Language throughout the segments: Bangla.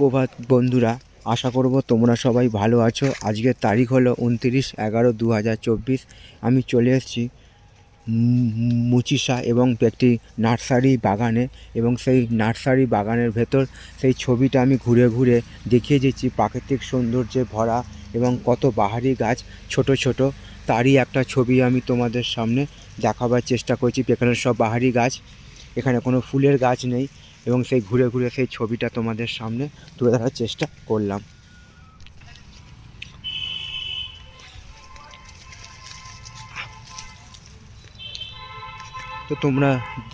সুপ্রভাত বন্ধুরা, আশা করব তোমরা সবাই ভালো আছো। আজকের তারিখ হলো 29/11/2024। আমি চলে এসেছি মুচিসা এবং একটি নার্সারি বাগানে, এবং সেই নার্সারি বাগানের ভেতর সেই ছবিটা আমি ঘুরে ঘুরে দেখিয়ে দিচ্ছি। প্রাকৃতিক সৌন্দর্যে ভরা এবং কত বাহারি গাছ ছোট ছোট, তারই একটা ছবি আমি তোমাদের সামনে দেখাবার চেষ্টা করছি। এখানে সব বাহারি গাছ, এখানে কোনো ফুলের গাছ নেই, এবং সেই ঘুরে ঘুরে সেই ছবিটা তোমাদের সামনে তুলে ধরার চেষ্টা করলাম। তো তোমরা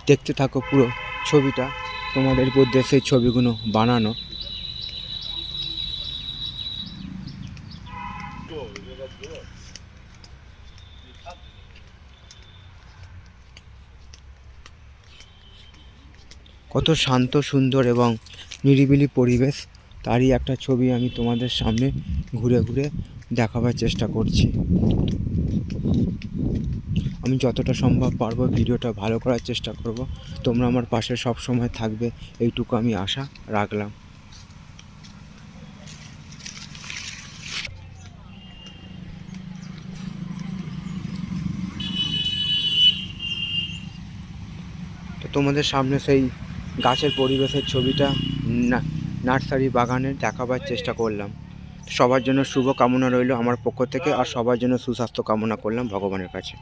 দেখতে থাকো পুরো ছবিটা, তোমাদের মধ্যে সেই ছবিগুলো বানানো। কত শান্ত, সুন্দর এবং নিরিবিলি পরিবেশ, তারই একটা ছবি আমি তোমাদের সামনে ঘুরে ঘুরে দেখাবার চেষ্টা করছি। আমি যতটা সম্ভব পারবো ভিডিওটা ভালো করার চেষ্টা করব। তোমরা আমার পাশে সব সময় থাকবে, এইটুকু আমি আশা রাখলাম। তো তোমাদের সামনে সেই গাছের পরিবেশের ছবিটা নার্সারি বাগানে দেখাবার চেষ্টা করলাম। সবার জন্য শুভ কামনা রইল আমার পক্ষ থেকে, আর সবার জন্য সুস্বাস্থ্য কামনা করলাম ভগবানের কাছে।